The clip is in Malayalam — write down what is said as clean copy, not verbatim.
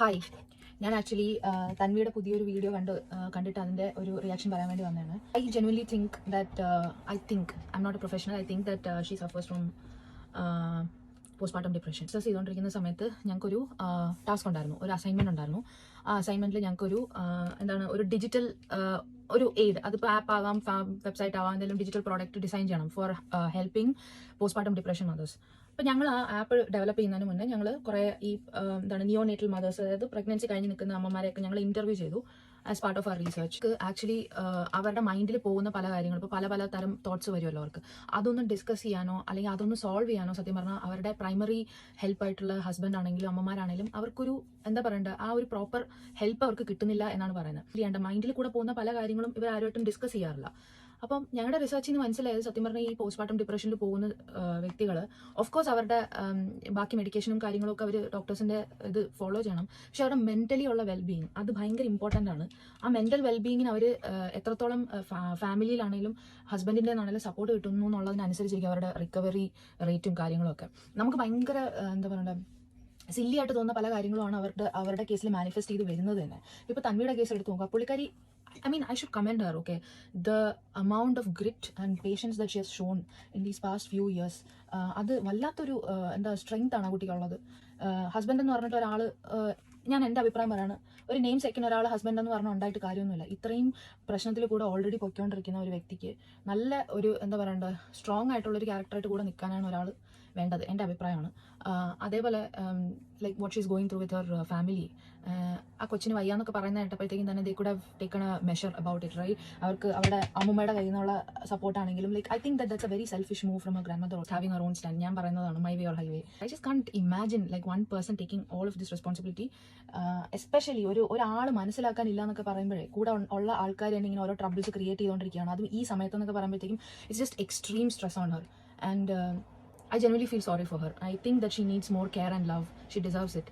ഹായ്, ഞാൻ ആക്ച്വലി തൻവിയുടെ പുതിയൊരു വീഡിയോ കണ്ടിട്ട് അതിൻ്റെ ഒരു റിയാക്ഷൻ പറയാൻ വേണ്ടി വന്നതാണ്. I genuinely think that I'm not a professional. I think that she suffers from postmortem depression. Discuss ചെയ്തുകൊണ്ടിരിക്കുന്ന സമയത്ത് ഞങ്ങൾക്കൊരു ടാസ്ക് ഉണ്ടായിരുന്നു, ഒരു അസൈൻമെൻറ്റ് ഉണ്ടായിരുന്നു. ആ അസൈൻമെൻറ്റിൽ ഞങ്ങൾക്കൊരു ഒരു ഡിജിറ്റൽ ഒരു എയ്ഡ്, അതിപ്പോൾ ആപ്പ് ആവാം, വെബ്സൈറ്റ് ആവാം, എന്തെങ്കിലും ഡിജിറ്റൽ പ്രോഡക്റ്റ് ഡിസൈൻ ചെയ്യണം for helping postmortem depression mothers. അപ്പോൾ ഞങ്ങൾ ആ ആപ്പ് ഡെവലപ്പ് ചെയ്യുന്നതിന് മുന്നേ ഞങ്ങൾ കുറേ ഈ നിയോനേറ്റൽ മദേഴ്സ്, അതായത് പ്രഗ്നൻസി കഴിഞ്ഞ് നിൽക്കുന്ന അമ്മമാരെയൊക്കെ ഞങ്ങൾ ഇൻ്റർവ്യൂ ചെയ്തു as part of our research. Actually അവരുടെ മൈൻഡിൽ പോകുന്ന പല കാര്യങ്ങളും, ഇപ്പോൾ പല തരം തോട്ട്സ് വരുമല്ലോ അവർക്ക്, അതൊന്നും ഡിസ്കസ് ചെയ്യാനോ അല്ലെങ്കിൽ അതൊന്നും സോൾവ് ചെയ്യാനോ സത്യം പറഞ്ഞാൽ അവരുടെ പ്രൈമറി ഹെൽപ്പായിട്ടുള്ള ഹസ്ബൻഡ് ആണെങ്കിലും അമ്മമാരാണെങ്കിലും അവർക്കൊരു എന്താ പറയണ്ട, ആ ഒരു പ്രോപ്പർ ഹെൽപ്പ് അവർക്ക് കിട്ടുന്നില്ല എന്നാണ് പറയുന്നത്. ചെയ്യേണ്ട മൈൻഡിൽ കൂടെ പോകുന്ന പല കാര്യങ്ങളും ഇവർ ആരുമായിട്ടും ഡിസ്കസ് ചെയ്യാറില്ല. അപ്പം ഞങ്ങളുടെ റിസർച്ചിൽ നിന്ന് മനസ്സിലായത് സത്യം പറഞ്ഞാൽ ഈ പോസ്റ്റ്മോർട്ടം ഡിപ്രഷനിൽ പോകുന്ന വ്യക്തികൾ ഓഫ് കോഴ്സ് അവരുടെ ബാക്കി മെഡിക്കേഷനും കാര്യങ്ങളും ഒക്കെ അവർ ഡോക്ടേഴ്സിൻ്റെ ഇത് ഫോളോ ചെയ്യണം. പക്ഷെ അവരുടെ മെൻ്റലി ഉള്ള വെൽബീയിങ് അത് ഭയങ്കര ഇമ്പോർട്ടൻ്റ് ആണ്. ആ മെൻ്റൽ വെൽബീയിങ്ങിന് അവർ എത്രത്തോളം ഫാമിലിയിലാണെങ്കിലും ഹസ്ബൻഡിൻ്റെ ആണെങ്കിലും സപ്പോർട്ട് കിട്ടുന്നു എന്നുള്ളതിനനുസരിച്ചിരിക്കും അവരുടെ റിക്കവറി റേറ്റും കാര്യങ്ങളൊക്കെ. നമുക്ക് ഭയങ്കര എന്താ പറയണ്ട, സില്ലി ആയിട്ട് തോന്നുന്ന പല കാര്യങ്ങളുമാണ് അവരുടെ കേസിൽ മാനിഫെസ്റ്റ് ചെയ്ത് വരുന്നത് തന്നെ. ഇപ്പോൾ തൻവിയുടെ കേസ് എടുത്ത് നോക്കുക, പുള്ളിക്കാരി I should commend her, okay? The amount of grit and patience that she has shown in these past few years, അത് വല്ലാത്തൊരു സ്ട്രെങ്ത് ആണ് ആ കുട്ടിക്കുള്ളത്. ഹസ്ബൻഡ് എന്ന് പറഞ്ഞിട്ട് ഒരാൾ, ഞാൻ എൻ്റെ അഭിപ്രായം പറയാണ്, ഒരു നെയിം സെക്കൻഡ് ഒരാൾ ഹസ്ബൻഡ് എന്ന് പറഞ്ഞാൽ ഉണ്ടായിട്ട് കാര്യമൊന്നുമില്ല. ഇത്രയും പ്രശ്നത്തിൽ കൂടെ ഓൾറെഡി പൊയ്ക്കൊണ്ടിരിക്കുന്ന ഒരു വ്യക്തിക്ക് നല്ല ഒരു എന്താ പറയണ്ട, സ്ട്രോങ് ആയിട്ടുള്ളൊരു ക്യാരക്ടറായിട്ട് കൂടെ നിൽക്കാനാണ് ഒരാൾ വേണ്ടത്, എൻ്റെ അഭിപ്രായമാണ്. അതേപോലെ like what she's going through with her family. ആ കൊച്ചിന് വയ്യാന്നൊക്കെ പറയുന്ന കേട്ടപ്പോഴത്തേക്കും തന്നെ they could have taken a measure about it, right? അവർക്ക് അവരുടെ അമ്മൂമ്മയുടെ കയ്യിൽ നിന്നുള്ള സപ്പോർട്ടാണെങ്കിലും like I think that's a very selfish move from a grand mother having her own stand. ഞാൻ പറയുന്നതാണ്, my way or highway. I just can't imagine like one person taking all of this responsibility. Especially ഒരാൾ മനസ്സിലാക്കാനില്ല എന്നൊക്കെ പറയുമ്പോഴേ കൂടെ ഉള്ള ആൾക്കാർ തന്നെ ഇങ്ങനെ ഓരോ ട്രബിൾസ് ക്രിയേറ്റ് ചെയ്തുകൊണ്ടിരിക്കുകയാണ്. അതും ഈ സമയത്തെന്നൊക്കെ പറയുമ്പോഴത്തേക്കും it's just extreme stress on her. And I genuinely feel sorry for her. I think that she needs more care and love. She deserves it.